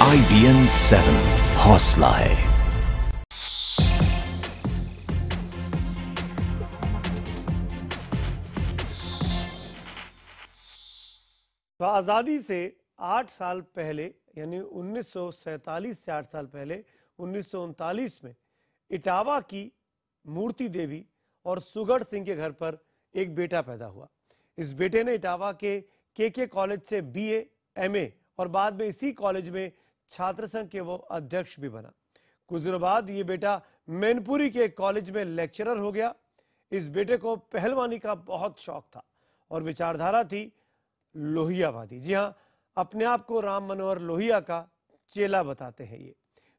IBN 7 हौसला है। तो आज़ादी से 8 साल पहले यानी 1947 से 8 साल पहले 1939 में इटावा की मूर्ति देवी और सुगढ़ सिंह के घर पर एक बेटा पैदा हुआ। इस बेटे ने इटावा के कॉलेज से BA, MA और बाद में इसी कॉलेज में छात्र संघ के वो अध्यक्ष भी बना। कुछ दिनों बाद ये बेटा मैनपुरी के कॉलेज में लेक्चरर हो गया। इस बेटे को पहलवानी का बहुत शौक था और विचारधारा थी लोहियावादी। जी हां, अपने आप को राम मनोहर लोहिया का चेला बताते हैं। ये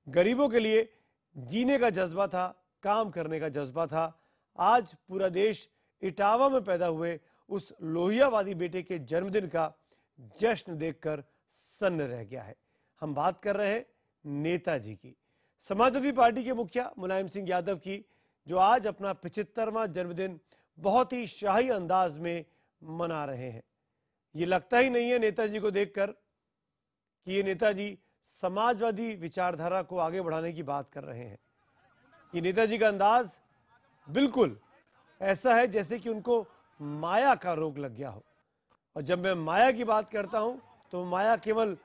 गरीबों के लिए जीने का जज्बा था, काम करने का जज्बा था। आज पूरा देश इटावा में पैदा हुए उस लोहियावादी बेटे के जन्मदिन का जश्न देखकर सन्न रह गया है। हम बात कर रहे हैं नेताजी की, समाजवादी पार्टी के मुखिया मुलायम सिंह यादव की, जो आज अपना 75वां जन्मदिन बहुत ही शाही अंदाज में मना रहे हैं। ये लगता ही नहीं है नेताजी को देखकर कि ये नेताजी समाजवादी विचारधारा को आगे बढ़ाने की बात कर रहे हैं। ये नेताजी का अंदाज बिल्कुल ऐसा है जैसे कि उनको माया का रोग लग गया हो। और जब मैं माया की बात करता हूं तो माया केवल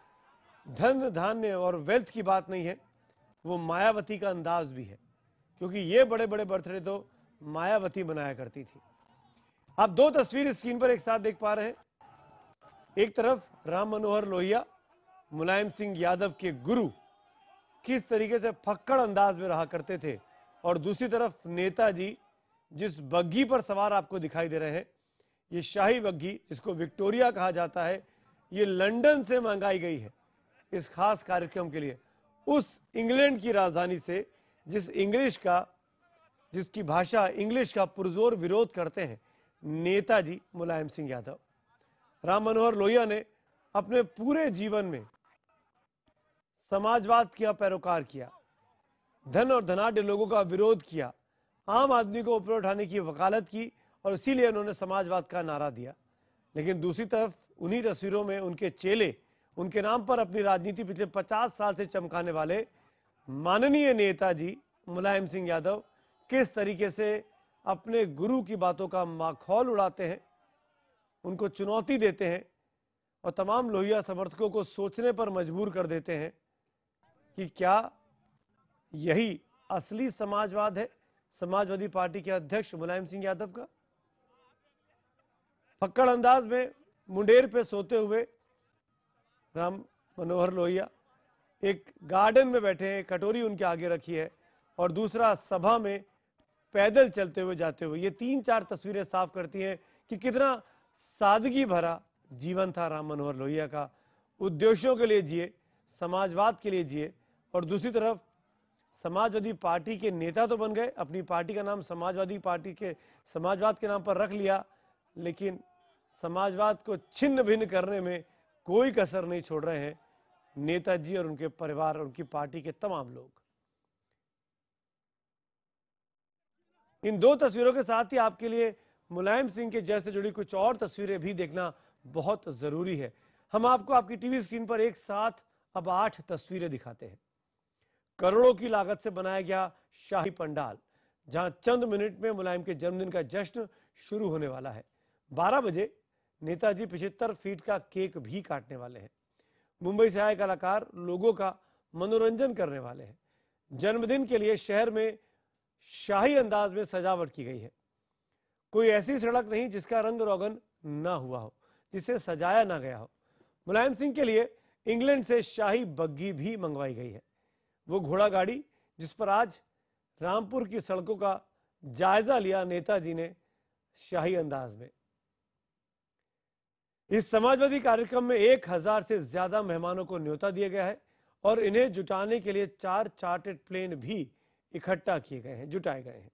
धन धान्य और वेल्थ की बात नहीं है, वो मायावती का अंदाज भी है, क्योंकि ये बड़े बड़े बर्थडे तो मायावती मनाया करती थी। आप दो तस्वीर स्क्रीन पर एक साथ देख पा रहे हैं। एक तरफ राम मनोहर लोहिया, मुलायम सिंह यादव के गुरु, किस तरीके से फक्कड़ अंदाज में रहा करते थे, और दूसरी तरफ नेताजी जिस बग्घी पर सवार आपको दिखाई दे रहे हैं, ये शाही बग्घी जिसको विक्टोरिया कहा जाता है, ये लंदन से मंगाई गई है इस खास कार्यक्रम के लिए, उस इंग्लैंड की राजधानी से जिसकी भाषा इंग्लिश का पुरजोर विरोध करते हैं नेताजी मुलायम सिंह यादव। राम मनोहर लोहिया ने अपने पूरे जीवन में समाजवाद का पैरोकार किया, धन और धनाढ्य लोगों का विरोध किया, आम आदमी को ऊपर उठाने की वकालत की, और इसीलिए उन्होंने समाजवाद का नारा दिया। लेकिन दूसरी तरफ उन्हीं तस्वीरों में उनके चेले, उनके नाम पर अपनी राजनीति पिछले 50 साल से चमकाने वाले माननीय नेताजी मुलायम सिंह यादव किस तरीके से अपने गुरु की बातों का माखौल उड़ाते हैं, उनको चुनौती देते हैं और तमाम लोहिया समर्थकों को सोचने पर मजबूर कर देते हैं कि क्या यही असली समाजवाद है समाजवादी पार्टी के अध्यक्ष मुलायम सिंह यादव का। फक्कड़ अंदाज में मुंडेर पे सोते हुए राम मनोहर लोहिया एक गार्डन में बैठे हैं, कटोरी उनके आगे रखी है, और दूसरा सभा में पैदल चलते हुए जाते हुए। ये 3-4 तस्वीरें साफ करती हैं कि कितना सादगी भरा जीवन था राम मनोहर लोहिया का। उद्देश्यों के लिए जिए, समाजवाद के लिए जिए, और दूसरी तरफ समाजवादी पार्टी के नेता तो बन गए, अपनी पार्टी का नाम समाजवाद के नाम पर रख लिया, लेकिन समाजवाद को छिन्न भिन्न करने में कोई कसर नहीं छोड़ रहे हैं नेताजी और उनके परिवार और उनकी पार्टी के तमाम लोग। इन दो तस्वीरों के साथ ही आपके लिए मुलायम सिंह के जय से जुड़ी कुछ और तस्वीरें भी देखना बहुत जरूरी है। हम आपको आपकी टीवी स्क्रीन पर एक साथ अब 8 तस्वीरें दिखाते हैं। करोड़ों की लागत से बनाया गया शाही पंडाल, जहां चंद मिनट में मुलायम के जन्मदिन का जश्न शुरू होने वाला है। 12 बजे नेताजी 75 फीट का केक भी काटने वाले हैं। मुंबई से आए कलाकार लोगों का मनोरंजन करने वाले हैं। जन्मदिन के लिए शहर में शाही अंदाज में सजावट की गई है। कोई ऐसी सड़क नहीं जिसका रंग रोगन ना हुआ हो, जिसे सजाया ना गया हो। मुलायम सिंह के लिए इंग्लैंड से शाही बग्घी भी मंगवाई गई है, वो घोड़ा गाड़ी जिस पर आज रामपुर की सड़कों का जायजा लिया नेताजी ने शाही अंदाज में। इस समाजवादी कार्यक्रम में 1000 से ज्यादा मेहमानों को न्योता दिया गया है और इन्हें जुटाने के लिए 4 चार्टर्ड प्लेन भी जुटाए गए हैं।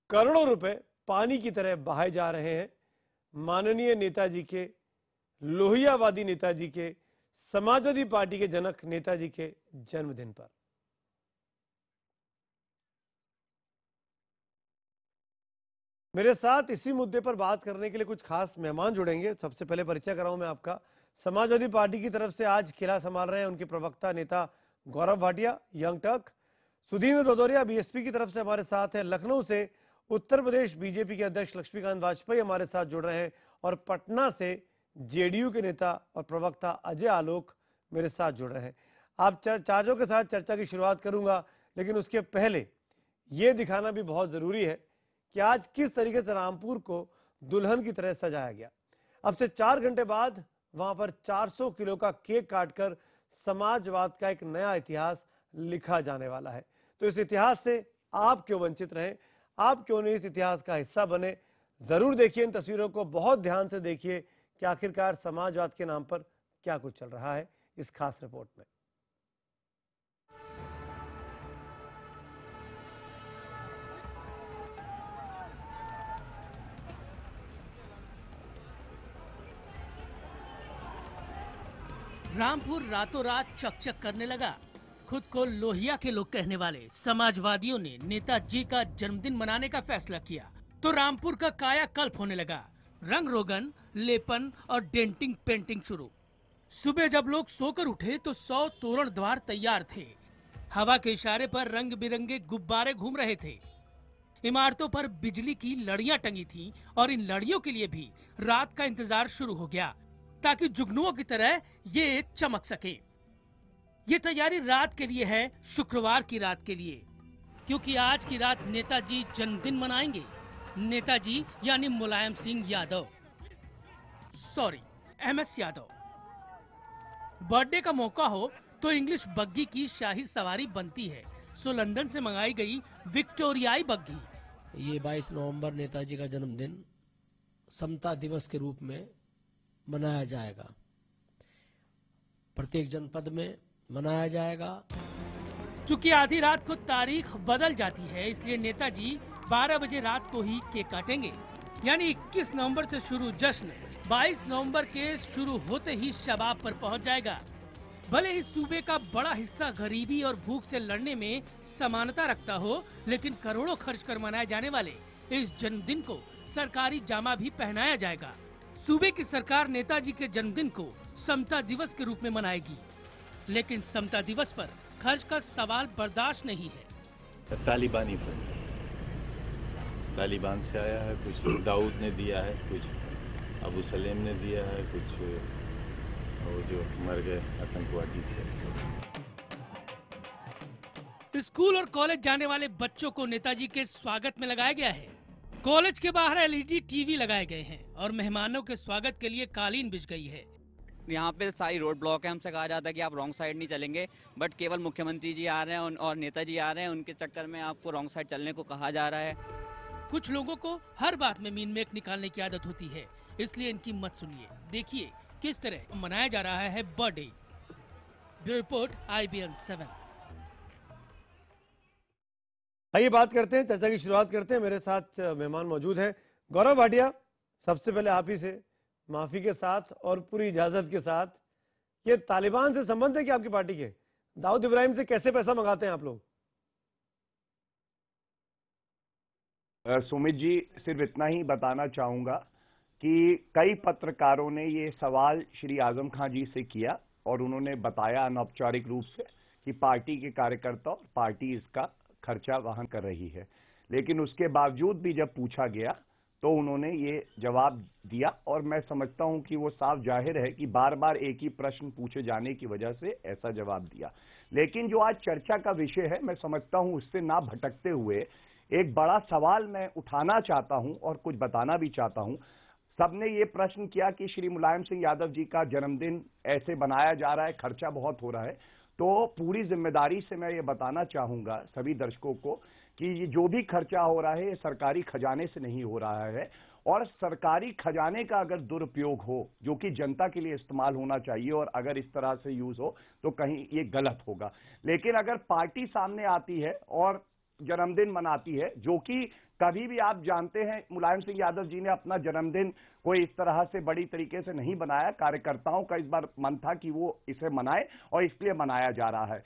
करोड़ों रुपए पानी की तरह बहाए जा रहे हैं माननीय नेताजी के, लोहियावादी नेताजी के, समाजवादी पार्टी के जनक नेताजी के जन्मदिन पर। मेरे साथ इसी मुद्दे पर बात करने के लिए कुछ खास मेहमान जुड़ेंगे। सबसे पहले परिचय कराऊं मैं आपका समाजवादी पार्टी की तरफ से आज किला संभाल रहे हैं उनके प्रवक्ता नेता गौरव भाटिया, यंग टर्क। सुधीर भदौरिया बीएसपी की तरफ से हमारे साथ हैं। लखनऊ से उत्तर प्रदेश बीजेपी के अध्यक्ष लक्ष्मीकांत वाजपेयी हमारे साथ जुड़ रहे हैं और पटना से जेडीयू के नेता और प्रवक्ता अजय आलोक मेरे साथ जुड़ रहे हैं। आप चार्जों के साथ चर्चा की शुरुआत करूंगा, लेकिन उसके पहले यह दिखाना भी बहुत जरूरी है कि आज किस तरीके से रामपुर को दुल्हन की तरह सजाया गया। अब से 4 घंटे बाद वहां पर 400 किलो का केक काटकर समाजवाद का एक नया इतिहास लिखा जाने वाला है। तो इस इतिहास से आप क्यों वंचित रहे, आप क्यों नहीं इस इतिहास का हिस्सा बने? जरूर देखिए इन तस्वीरों को, बहुत ध्यान से देखिए कि आखिरकार समाजवाद के नाम पर क्या कुछ चल रहा है इस खास रिपोर्ट में। रामपुर रातों रात चकचक करने लगा। खुद को लोहिया के लोग कहने वाले समाजवादियों ने नेताजी का जन्मदिन मनाने का फैसला किया तो रामपुर का कायाकल्प होने लगा। रंग रोगन, लेपन और डेंटिंग पेंटिंग शुरू। सुबह जब लोग सोकर उठे तो 100 तोरण द्वार तैयार थे। हवा के इशारे पर रंग बिरंगे गुब्बारे घूम रहे थे। इमारतों पर बिजली की लड़ियां टंगी थीं और इन लड़ियों के लिए भी रात का इंतजार शुरू हो गया ताकि जुगनुओं की तरह ये चमक सके। ये तैयारी रात के लिए है, शुक्रवार की रात के लिए, क्योंकि आज की रात नेताजी जन्मदिन मनाएंगे। नेताजी यानी Mulayam Singh Yadav, sorry MS Yadav. Birthday का मौका हो तो इंग्लिश बग्गी की शाही सवारी बनती है, सो लंदन से मंगाई गई विक्टोरियाई बग्गी। ये 22 नवंबर नेताजी का जन्मदिन समता दिवस के रूप में मनाया जाएगा। प्रत्येक जनपद में मनाया जाएगा। चूंकि आधी रात को तारीख बदल जाती है, इसलिए नेताजी 12 बजे रात को ही केक काटेंगे। यानी 21 नवंबर से शुरू जश्न 22 नवंबर के शुरू होते ही शबाब पर पहुंच जाएगा। भले ही सूबे का बड़ा हिस्सा गरीबी और भूख से लड़ने में समानता रखता हो, लेकिन करोड़ों खर्च कर मनाए जाने वाले इस जन्मदिन को सरकारी जामा भी पहनाया जाएगा। सूबे की सरकार नेताजी के जन्मदिन को समता दिवस के रूप में मनाएगी, लेकिन समता दिवस पर खर्च का सवाल बर्दाश्त नहीं है। तालिबानी फंड, तालिबान से आया है, कुछ दाऊद ने दिया है, कुछ अबू सलेम ने दिया है, कुछ वो जो मर गए आतंकवादी थे। स्कूल और कॉलेज जाने वाले बच्चों को नेताजी के स्वागत में लगाया गया है। कॉलेज के बाहर LED TV लगाए गए हैं और मेहमानों के स्वागत के लिए कालीन बिछ गई है। यहाँ पे सारी रोड ब्लॉक है। हमसे कहा जाता है कि आप रॉन्ग साइड नहीं चलेंगे, बट केवल मुख्यमंत्री जी आ रहे हैं और नेताजी आ रहे हैं, उनके चक्कर में आपको रॉन्ग साइड चलने को कहा जा रहा है। कुछ लोगों को हर बात में मीन मेक निकालने की आदत होती है, इसलिए इनकी मत सुनिए। देखिए किस तरह मनाया जा रहा है बर्थडे। Bureau report IBN 7। आइए बात करते हैं, चर्चा की शुरुआत करते हैं। मेरे साथ मेहमान मौजूद हैं। गौरव भाटिया, सबसे पहले आप ही से माफी के साथ और पूरी इजाजत के साथ, ये तालिबान से संबंध है कि आपकी पार्टी के? दाऊद इब्राहिम से कैसे पैसा मंगाते हैं आप लोग? सुमित जी, सिर्फ इतना ही बताना चाहूंगा कि कई पत्रकारों ने ये सवाल श्री आजम खान जी से किया और उन्होंने बताया अनौपचारिक रूप से कि पार्टी के कार्यकर्ता और पार्टी इसका खर्चा वहन कर रही है, लेकिन उसके बावजूद भी जब पूछा गया तो उन्होंने ये जवाब दिया और मैं समझता हूं कि वो साफ जाहिर है कि बार बार एक ही प्रश्न पूछे जाने की वजह से ऐसा जवाब दिया। लेकिन जो आज चर्चा का विषय है, मैं समझता हूं उससे ना भटकते हुए एक बड़ा सवाल मैं उठाना चाहता हूं और कुछ बताना भी चाहता हूं। सबने ये प्रश्न किया कि श्री मुलायम सिंह यादव जी का जन्मदिन ऐसे बनाया जा रहा है, खर्चा बहुत हो रहा है। तो पूरी जिम्मेदारी से मैं ये बताना चाहूंगा सभी दर्शकों को कि ये जो भी खर्चा हो रहा है ये सरकारी खजाने से नहीं हो रहा है, और सरकारी खजाने का अगर दुरुपयोग हो जो कि जनता के लिए इस्तेमाल होना चाहिए और अगर इस तरह से यूज हो तो कहीं ये गलत होगा। लेकिन अगर पार्टी सामने आती है और जन्मदिन मनाती है, जो कि कभी भी आप जानते हैं मुलायम सिंह यादव जी ने अपना जन्मदिन कोई इस तरह से बड़ी तरीके से नहीं बनाया, कार्यकर्ताओं का इस बार मन था कि वो इसे मनाए और इसलिए मनाया जा रहा है।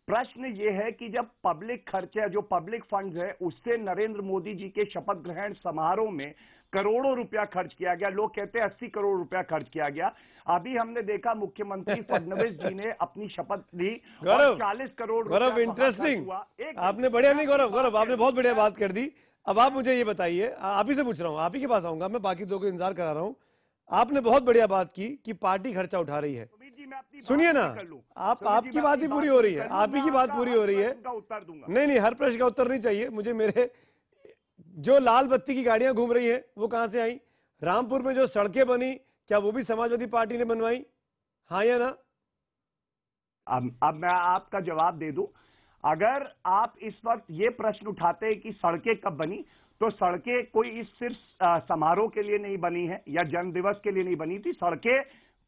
प्रश्न ये है कि जब पब्लिक खर्चे जो पब्लिक फंड्स है उससे नरेंद्र मोदी जी के शपथ ग्रहण समारोह में करोड़ों रुपया खर्च किया गया। लोग कहते हैं 80 करोड़ रुपया खर्च किया गया। अभी हमने देखा मुख्यमंत्री फडणवीस जी ने अपनी शपथ ली और 40 करोड़ गौरव, इंटरेस्टिंग, आपने बढ़िया नहीं गौरव, आपने बहुत बढ़िया बात कर दी। अब आप मुझे ये बताइए, आप ही से पूछ रहा हूं, आप ही के पास आऊंगा मैं, बाकी दो को इंतजार करा रहा हूं। आपने बहुत बढ़िया बात की कि पार्टी खर्चा उठा रही है। सुनिए ना, आपकी बात ही पूरी हो रही है, आप ही की बात पूरी हो रही है। उत्तर दूंगा। नहीं, हर प्रश्न का उत्तर नहीं चाहिए मुझे। मेरे जो लाल बत्ती की गाड़ियां घूम रही हैं वो कहां से आई? रामपुर में जो सड़कें बनी, क्या वो भी समाजवादी पार्टी ने बनवाई? हाँ या ना? अब मैं आपका जवाब दे दूं। अगर आप इस वक्त ये प्रश्न उठाते हैं कि सड़कें कब बनी, तो सड़कें कोई इस सिर्फ समारोह के लिए नहीं बनी है या जन्म दिवस के लिए नहीं बनी थी। सड़कें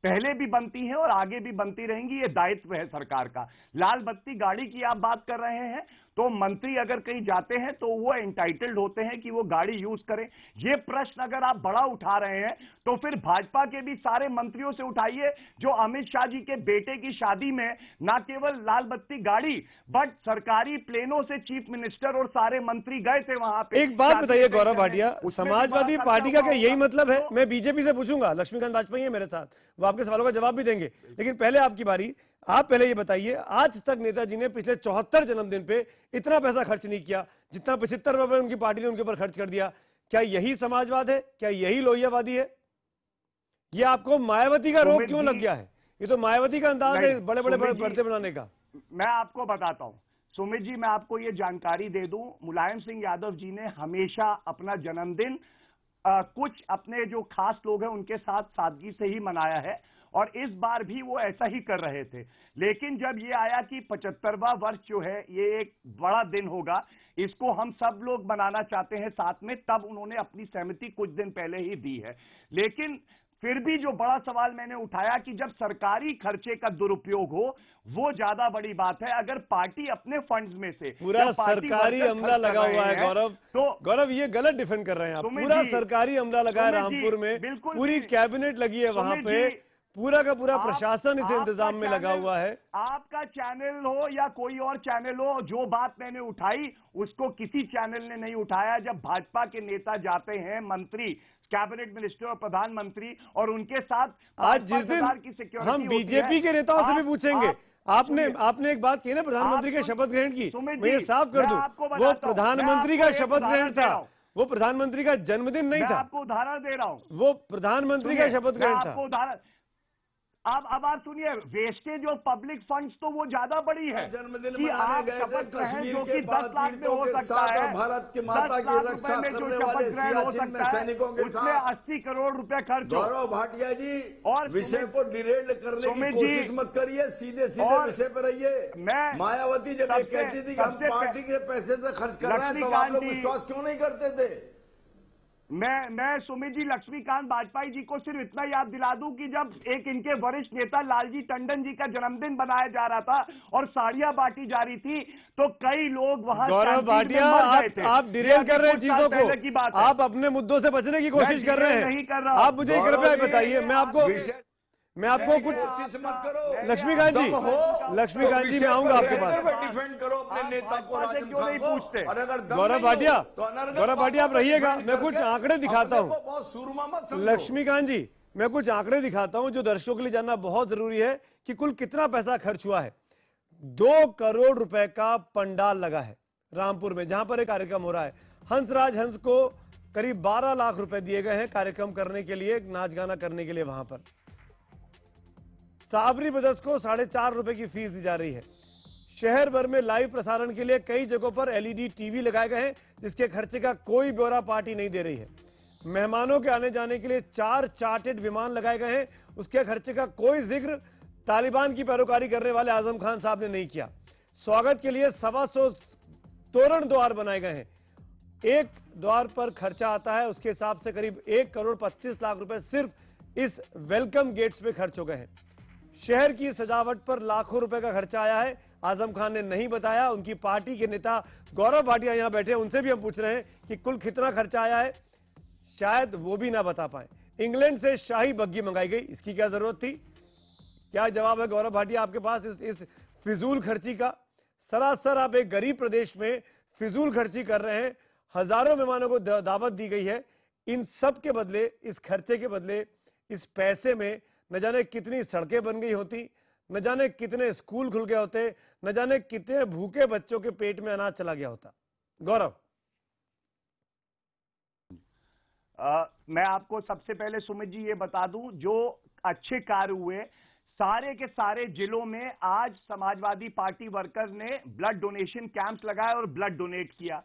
पहले भी बनती हैं और आगे भी बनती रहेंगी, ये दायित्व है सरकार का। लाल बत्ती गाड़ी की आप बात कर रहे हैं, तो मंत्री अगर कहीं जाते हैं तो वो एंटाइटल्ड होते हैं कि वो गाड़ी यूज करें। ये प्रश्न अगर आप बड़ा उठा रहे हैं तो फिर भाजपा के भी सारे मंत्रियों से उठाइए जो अमित शाह जी के बेटे की शादी में ना केवल लाल बत्ती गाड़ी बट सरकारी प्लेनों से चीफ मिनिस्टर और सारे मंत्री गए थे वहां पे। एक बात बताइए गौरव भाटिया, समाजवादी पार्टी का क्या यही मतलब है? मैं बीजेपी से पूछूंगा, लक्ष्मीकांत वाजपेयी है मेरे साथ, वो आपके सवालों का जवाब भी देंगे, लेकिन पहले आपकी बारी। आप पहले ये बताइए, आज तक नेताजी ने पिछले 74 जन्मदिन पे इतना पैसा खर्च नहीं किया जितना 75 रुपए उनकी पार्टी ने उनके ऊपर खर्च कर दिया। क्या यही समाजवाद है? क्या यही लोहियावादी है? ये आपको मायावती का रोग क्यों लग गया है? ये तो मायावती का अंदाज है बड़े बड़े बढ़ते बनाने का। मैं आपको बताता हूं सुमित जी, मैं आपको ये जानकारी दे दूं, मुलायम सिंह यादव जी ने हमेशा अपना जन्मदिन कुछ अपने जो खास लोग हैं उनके साथ सादगी से ही मनाया है और इस बार भी वो ऐसा ही कर रहे थे। लेकिन जब ये आया कि 75वां वर्ष जो है ये एक बड़ा दिन होगा, इसको हम सब लोग मनाना चाहते हैं साथ में, तब उन्होंने अपनी सहमति कुछ दिन पहले ही दी है। लेकिन फिर भी जो बड़ा सवाल मैंने उठाया कि जब सरकारी खर्चे का दुरुपयोग हो वो ज्यादा बड़ी बात है। अगर पार्टी अपने फंड्स में से पूरा सरकारी अमला लगा हुआ है गौरव, तो गौरव ये गलत डिफेंड कर रहे हैं आप। पूरा सरकारी अमला लगा है रामपुर में, पूरी कैबिनेट लगी है वहां पे, पूरा का पूरा प्रशासन इस इंतजाम में लगा हुआ है। आपका चैनल हो या कोई और चैनल हो, जो बात मैंने उठाई उसको किसी चैनल ने नहीं उठाया। जब भाजपा के नेता जाते हैं, मंत्री, कैबिनेट मिनिस्टर और प्रधानमंत्री, और उनके साथ आज जिस दिन हम बीजेपी के नेताओं से भी पूछेंगे, आपने एक बात की ना प्रधानमंत्री के शपथ ग्रहण की, मैं ये साफ कर दूं, वो प्रधानमंत्री का शपथ ग्रहण था, वो प्रधानमंत्री का जन्मदिन नहीं था। आपको उदाहरण दे रहा हूं, वो प्रधानमंत्री का शपथ ग्रहण था। आपको उदाहरण अब आप सुनिए, वेस्टेज ऑफ पब्लिक फंड्स तो वो ज्यादा बड़ी है जन्मदिन कि आप शपथ ग्रहण जो कि 10 लाख में हो सकता है, भारत की माता की रक्षा में जो करने शपथ वाले ग्रहण हो सियाचिन में सकता है सैनिकों के उसमें साथ 80 करोड़ रुपए खर्च हो। गौरव भाटिया जी, और विषय को डिरेल करने की कोशिश मत करिए, सीधे सीधे विषय पर रहिए। मायावती जब ये कहती थी कि हम पार्टी के पैसे से खर्च कर रहे हैं तो आप लोग विश्वास क्यों नहीं करते थे? मैं सुमित जी, लक्ष्मीकांत वाजपेयी जी को सिर्फ इतना याद दिला दूं कि जब एक इनके वरिष्ठ नेता लालजी टंडन जी का जन्मदिन बनाया जा रहा था और साड़ियां बांटी जा रही थी तो कई लोग वहां गौरव भाटिया, आप डिरेल कर रहे हैं चीजों को, आप अपने मुद्दों से बचने की कोशिश कर रहे हैं। नहीं कर रहा, आप मुझे कृपया बताइए, मैं आपको कुछ मत करो। लक्ष्मीकांत जी मैं आऊंगा आपके पास। डिफेंड करो अपने नेता को, क्यों नहीं पूछते? और अगर गौरव भाटिया आप रहिएगा, मैं कुछ आंकड़े दिखाता हूं। बहुत सुरमा मत समझो। लक्ष्मीकांत जी, मैं कुछ आंकड़े दिखाता हूं जो दर्शकों के लिए जानना बहुत जरूरी है कि कुल कितना पैसा खर्च हुआ है। 2 करोड़ रुपए का पंडाल लगा है रामपुर में, जहां पर एक कार्यक्रम हो रहा है। हंसराज हंस को करीब 12 लाख रुपए दिए गए हैं कार्यक्रम करने के लिए, नाच गाना करने के लिए। वहां पर साबरी ब्रदर्स को 4.5 रुपए की फीस दी जा रही है। शहर भर में लाइव प्रसारण के लिए कई जगहों पर एलईडी टीवी लगाए गए हैं जिसके खर्चे का कोई ब्यौरा पार्टी नहीं दे रही है। मेहमानों के आने जाने के लिए 4 चार्टर्ड विमान लगाए गए हैं, उसके खर्चे का कोई जिक्र तालिबान की पैरोकारी करने वाले आजम खान साहब ने नहीं किया। स्वागत के लिए 125 तोरण द्वार बनाए गए हैं। एक द्वार पर खर्चा आता है उसके हिसाब से करीब 1 करोड़ 25 लाख रुपए सिर्फ इस वेलकम गेट्स पे खर्च हो गए हैं। शहर की सजावट पर लाखों रुपए का खर्चा आया है, आजम खान ने नहीं बताया। उनकी पार्टी के नेता गौरव भाटिया यहां बैठे हैं, उनसे भी हम पूछ रहे हैं कि कुल कितना खर्चा आया है, शायद वो भी ना बता पाए। इंग्लैंड से शाही बग्गी मंगाई गई, इसकी क्या जरूरत थी? क्या जवाब है गौरव भाटिया आपके पास इस फिजूल खर्ची का? सरासर आप एक गरीब प्रदेश में फिजूल खर्ची कर रहे हैं। हजारों मेहमानों को दावत दी गई है, इन सब के बदले, इस खर्चे के बदले, इस पैसे में न जाने कितनी सड़कें बन गई होती, न जाने कितने स्कूल खुल गए होते, न जाने कितने भूखे बच्चों के पेट में अनाज चला गया होता। गौरव, मैं आपको सबसे पहले सुमित जी ये बता दूं, जो अच्छे कार्य हुए सारे के सारे जिलों में आज समाजवादी पार्टी वर्कर ने ब्लड डोनेशन कैंप्स लगाए और ब्लड डोनेट किया,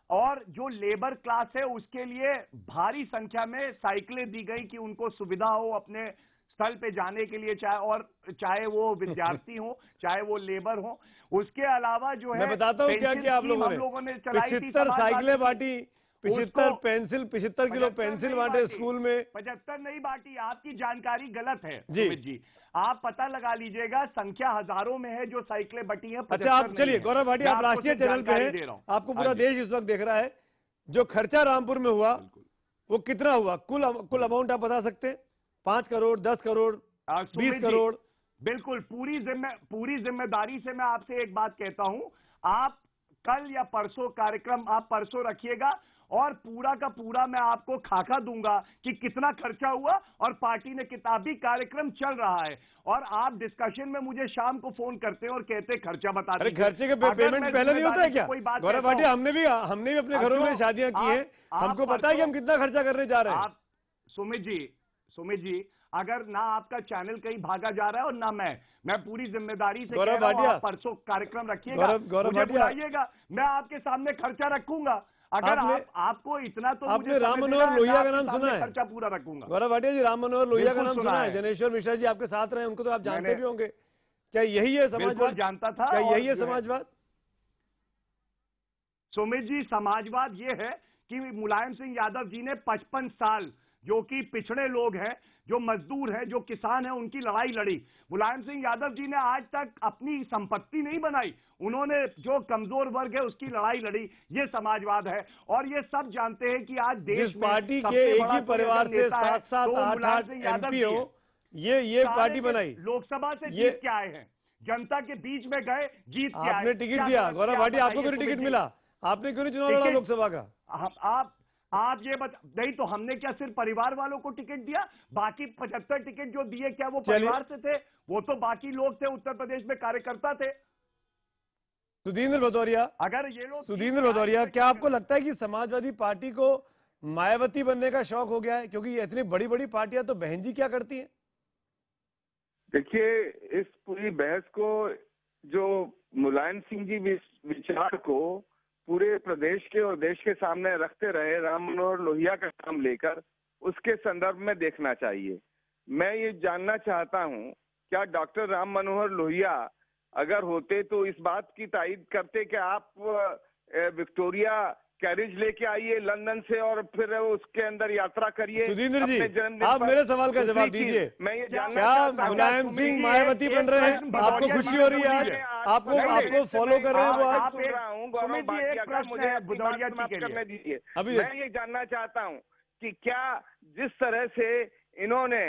और जो लेबर क्लास है उसके लिए भारी संख्या में साइकिलें दी गई कि उनको सुविधा हो अपने स्थल पे जाने के लिए, चाहे वो विद्यार्थी हो चाहे वो लेबर हो। उसके अलावा जो है, मैं बताता हूं क्या किया आप लोगों ने 75 साइकिलें बांटी, 75 किलो पेंसिल बांटे स्कूल में। 75 नहीं बांटी, आपकी जानकारी गलत है सुमित जी, आप पता लगा लीजिएगा, संख्या हजारों में है जो साइकिलें बटी हैं। अच्छा, आप चलिए गौरव भाटी, आप राष्ट्रीय चैनल पे हैं, आपको पूरा देश इस वक्त देख रहा है। जो खर्चा रामपुर में हुआ वो कितना हुआ? कुल अमाउंट आप बता सकते हैं? 5 करोड़, 10 करोड़, 20 करोड़? बिल्कुल, पूरी जिम्मेदारी से मैं आपसे एक बात कहता हूं, आप कल या परसों कार्यक्रम आप परसों रखिएगा और पूरा का पूरा मैं आपको खाका दूंगा कि कितना खर्चा हुआ और पार्टी ने किताबी कार्यक्रम चल रहा है, और आप डिस्कशन में मुझे शाम को फोन करते हैं और कहते हैं खर्चा बता दीजिए। खर्चे के पेमेंट पहले नहीं होता है क्या गौरव भाटी? हमने भी अपने घरों में शादियां की हैं, हमको पता है कि हम कितना खर्चा करने जा रहे हैं। सुमित जी, अगर ना आपका चैनल कहीं भागा जा रहा है और ना मैं पूरी जिम्मेदारी से गौरव भाटिया परसों कार्यक्रम रखिएगा, मुझे बुलाइएगा, मैं आपके सामने खर्चा रखूंगा। अगर आपको इतना तो आपने राम मनोहर लोहिया का नाम सुना है? खर्चा पूरा रखूंगा। गौरव भाटिया जी, राम मनोहर लोहिया का नाम सुना है? जनेश्वर मिश्रा जी आपके साथ रहे, उनको तो आप जानते भी होंगे। क्या यही है समाजवाद? जानता था। क्या यही है समाजवाद? सुमित जी, समाजवाद ये है कि मुलायम सिंह यादव जी ने 55 साल, जो कि पिछड़े लोग हैं, जो मजदूर हैं, जो किसान हैं, उनकी लड़ाई लड़ी। मुलायम सिंह यादव जी ने आज तक अपनी संपत्ति नहीं बनाई, उन्होंने जो कमजोर वर्ग है उसकी लड़ाई लड़ी। ये समाजवाद है, और ये सब जानते हैं कि आज देश पार्टी के एक ही परिवार से 7-7, 8-8 एमपी हो, ये पार्टी बनाई, लोकसभा से जीत के आए हैं, जनता के बीच में गए, जीत के आए। आपने टिकट दिया गौरव भाटी, आपको क्यों टिकट मिला? आपने क्यों नहीं चुनाव लड़ा लोकसभा का? आप ये नहीं तो हमने क्या सिर्फ परिवार वालों को टिकट दिया? बाकी 75 टिकट जो दिए क्या वो परिवार से थे? वो तो बाकी लोग थे, उत्तर प्रदेश में कार्यकर्ता थे। सुधींद्र भदौरिया, अगर ये लोग, सुधींद्र भदौरिया, क्या आपको लगता है कि समाजवादी पार्टी को मायावती बनने का शौक हो गया है? क्योंकि ये इतनी बड़ी बड़ी पार्टियां तो बहन जी क्या करती हैं? देखिए, इस पूरी बहस को, जो मुलायम सिंह जी विचार को पूरे प्रदेश के और देश के सामने रखते रहे राम मनोहर लोहिया का नाम लेकर, उसके संदर्भ में देखना चाहिए। मैं ये जानना चाहता हूं, क्या डॉक्टर राम मनोहर लोहिया अगर होते तो इस बात की तायीद करते कि आप विक्टोरिया कैरेज लेके आइए लंदन से और फिर उसके अंदर यात्रा करिए। सुधींद्र जी, आप मेरे सवाल का जवाब दीजिए। मैं ये क्या मुलायम सिंह मायावती बन रहे हैं? आपको खुशी हो रही है आज? आपको फॉलो कर रहे हैं वो? आप सुन रहा हूँ गौरव भाटी, अगर मुझे बुदौरिया करने दीजिए। मैं ये जानना चाहता हूँ कि क्या जिस तरह से इन्होंने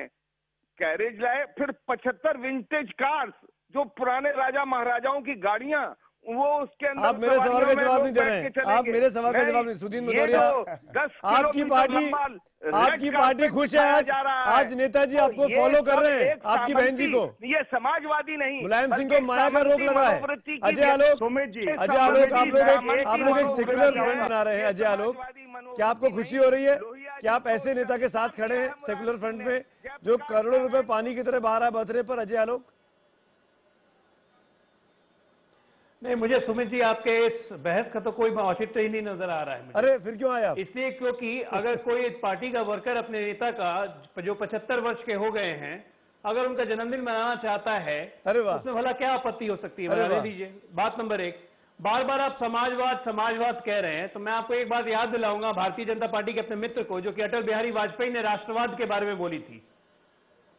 कैरेज लाए, फिर 75 विंटेज कार्स, जो पुराने राजा महाराजाओं की गाड़ियां, वो उसके अंदर, आप मेरे सवाल का जवाब नहीं दे रहे हैं। आप मेरे सवाल का जवाब नहीं। सुधींद्र भदौरिया, आपकी पार्टी खुश है आज नेताजी आपको फॉलो कर रहे हैं, आपकी बहन जी को? ये समाजवादी नहीं, मुलायम सिंह को माया का रोक लगा है। अजय आलोक, आप लोग एक सेक्युलर फ्रंट बना रहे हैं। अजय आलोक, क्या आपको खुशी हो रही है? क्या आप ऐसे नेता के साथ खड़े हैं सेक्युलर फ्रंट में जो करोड़ों रुपए पानी की तरह बहा रहा है बथरे पर? अजय आलोक, नहीं, मुझे सुमित जी आपके इस बहस का तो कोई औचित्य ही नहीं नजर आ रहा है मुझे। अरे फिर क्यों आया? इसलिए क्योंकि अगर कोई पार्टी का वर्कर अपने नेता का, जो 75 वर्ष के हो गए हैं, अगर उनका जन्मदिन मनाना चाहता है, उसमें भला क्या आपत्ति हो सकती है? बता दीजिए। बात नंबर 1, बार बार आप समाजवाद कह रहे हैं, तो मैं आपको एक बात याद दिलाऊंगा भारतीय जनता पार्टी के अपने मित्र को, जो कि अटल बिहारी वाजपेयी ने राष्ट्रवाद के बारे में बोली थी।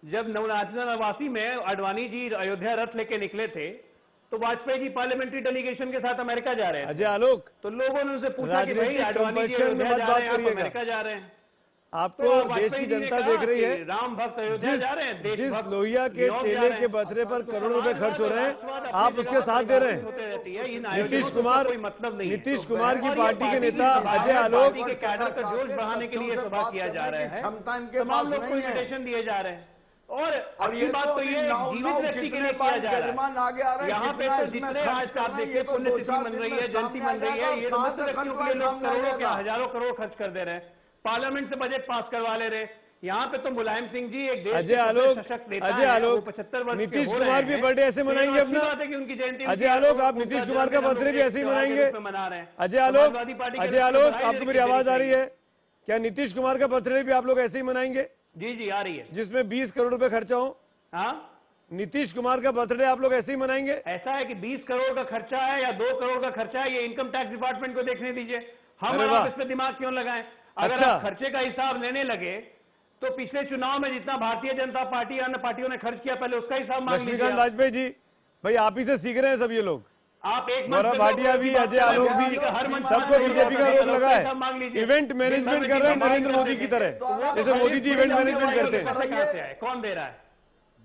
जब नवासी में आडवाणी जी अयोध्या रथ लेके निकले थे, तो वाजपेयी जी पार्लियामेंट्री डेलीगेशन के साथ अमेरिका जा रहे हैं। अजय आलोक, तो लोगों ने उनसे पूछा कि भाई आडवाणी जी अयोध्या जा रहे हैं, आप अमेरिका जा रहे हैं, आपको देश की जनता देख रही है। राम भक्त अयोध्या जा रहे हैं, जिस लोहिया के चेले के बथरे पर करोड़ों रुपए खर्च हो रहे हैं, आप उसके साथ दे रहे हैं। नीतीश कुमार कोई मतलब नहीं। नीतीश कुमार की पार्टी के नेता अजय आलोक के कैडर का जोश बढ़ाने के लिए सभा किया जा रहा है, तमाम लोग को इन्विटेशन दिए जा रहे हैं। और अच्छी बात तो ये जीवित व्यक्ति के लिए किया जा रहा है। यहाँ पे तो जितने आज आप देखिए पुण्यतिथि मन रही है, जयंती मन रही है, ये तो मृत व्यक्तियों के लिए लोग करोड़ों क्या हजारों करोड़ खर्च कर दे रहे हैं, पार्लियामेंट से बजट पास करवा ले रहे। यहाँ पे तो मुलायम सिंह जी एक देश अजय आलोक 75 वर्ष नीतीश कुमार भी बर्थडे ऐसे मनाएंगे अपना? बात है कि उनकी जयंती अजय आलोक आप नीतीश कुमार का बर्थडे भी ऐसे ही मनाएंगे? मना रहे हैं अजय आलोक आपको मेरी आवाज आ रही है क्या? नीतीश कुमार का बर्थडे भी आप लोग ऐसे ही मनाएंगे? जी आ रही है, जिसमें 20 करोड़ रुपए खर्चा हो। हाँ, नीतीश कुमार का बर्थडे आप लोग ऐसे ही मनाएंगे? ऐसा है कि 20 करोड़ का खर्चा है या 2 करोड़ का खर्चा है, ये इनकम टैक्स डिपार्टमेंट को देखने दीजिए। हम आप इस पे दिमाग क्यों लगाएं? अगर आप खर्चे का हिसाब लेने लगे तो पिछले चुनाव में जितना भारतीय जनता पार्टी अन्य पार्टियों ने खर्च किया, पहले उसका हिसाब मांग लीजिए। लक्ष्मीकांत वाजपेयी जी, भाई आप ही से सीख रहे हैं सब ये लोग। आप एक गौरव भाटिया भी, अजय आलोक भी, सबको बीजेपी का रोक लगा है। इवेंट मैनेजमेंट कर रहे हैं नरेंद्र मोदी की तरह, जैसे मोदी जी इवेंट मैनेजमेंट करते हैं। कौन दे रहा है?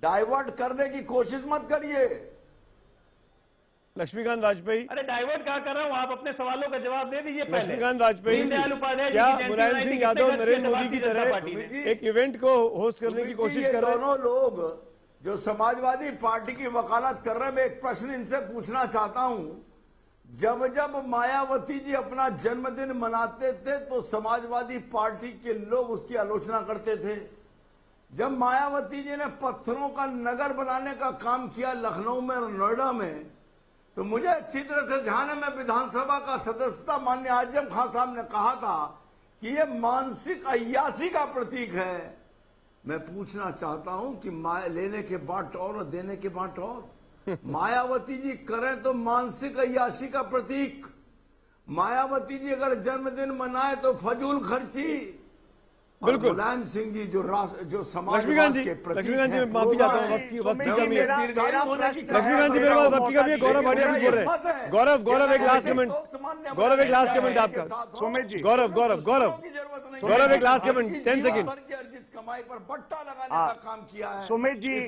डाइवर्ट करने की कोशिश मत करिए। लक्ष्मीकांत वाजपेयी, अरे डाइवर्ट क्या कर रहा हूँ, आप अपने सवालों का जवाब दे दीजिए। लक्ष्मीकांत वाजपेयी क्या मुलायम सिंह यादव नरेंद्र मोदी की तरह एक इवेंट को होस्ट करने की कोशिश कर रहे हैं? दोनों लोग जो समाजवादी पार्टी की वकालत कर रहे हैं, मैं एक प्रश्न इनसे पूछना चाहता हूं। जब जब मायावती जी अपना जन्मदिन मनाते थे तो समाजवादी पार्टी के लोग उसकी आलोचना करते थे। जब मायावती जी ने पत्थरों का नगर बनाने का काम किया लखनऊ में और नोएडा में, तो मुझे अच्छी तरह से ध्यान है, मैं विधानसभा का सदस्यता माननीय आजम खान साहब ने कहा था कि ये मानसिक अय्यासी का प्रतीक है। मैं पूछना चाहता हूं कि लेने के बाट और देने के बाट और। मायावती जी करें तो मानसिक अय्यासी का प्रतीक। मायावती जी अगर जन्मदिन मनाए तो फजूल खर्ची। बिल्कुल। मुलायम सिंह जी जो समाज लक्ष्मीकांत जी मैं माफी चाहता हूँ, वक्त की कमी है। लक्ष्मीकांत जी मेरे पास वक्त की कमी है। गौरव भाटिया भी बोल रहे हैं। गौरव एक लास्ट कमेंट, गौरव एक लास्ट कमेंट आपका। गौरव एक लास्ट कमेंट 10 सेकेंड। कमाई पर बट्टा लगाने का काम किया है सुमित जी।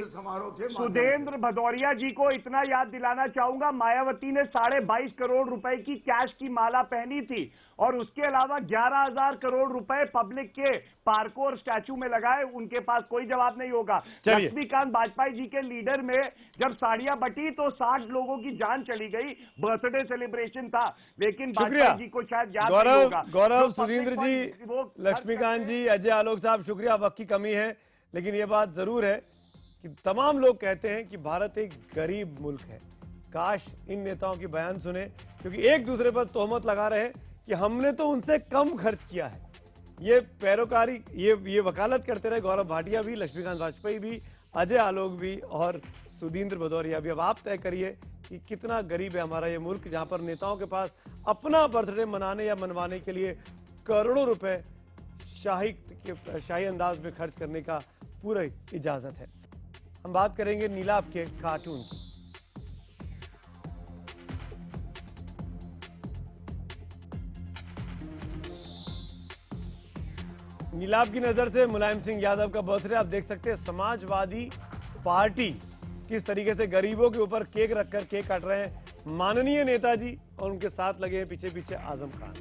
सुदेंद्र भदौरिया जी को इतना याद दिलाना चाहूंगा, मायावती ने 22.5 करोड़ रुपए की कैश की माला पहनी थी और उसके अलावा 11,000 करोड़ रुपए पब्लिक के पार्कों और स्टैचू में लगाए। उनके पास कोई जवाब नहीं होगा। लक्ष्मीकांत वाजपेयी जी के लीडर में जब साड़ियां बटी तो 60 लोगों की जान चली गई। बर्थडे सेलिब्रेशन था, लेकिन वाजपेयी जी को शायद याद नहीं होगा। गौरव, सुरेंद्र जी, लक्ष्मीकांत जी, अजय आलोक साहब, शुक्रिया। वक्त की कमी है, लेकिन यह बात जरूर है कि तमाम लोग कहते हैं कि भारत एक गरीब मुल्क है। काश इन नेताओं के बयान सुने, क्योंकि एक दूसरे पर तोहमत लगा रहे हैं कि हमने तो उनसे कम खर्च किया है। ये पैरोकारी, ये वकालत करते रहे गौरव भाटिया भी, लक्ष्मीकांत वाजपेयी भी, अजय आलोक भी और सुदेंद्र भदौरिया भी। अब आप तय करिए कि कितना गरीब है हमारा ये मुल्क, जहां पर नेताओं के पास अपना बर्थडे मनाने या मनवाने के लिए करोड़ों रुपए शाही अंदाज में खर्च करने का पूरी इजाजत है। हम बात करेंगे नीलाभ के कार्टून की। नीलाभ की नजर से मुलायम सिंह यादव का बर्थडे आप देख सकते हैं। समाजवादी पार्टी किस तरीके से गरीबों के ऊपर केक रखकर केक काट रहे हैं। माननीय नेताजी और उनके साथ लगे हैं पीछे पीछे आजम खान।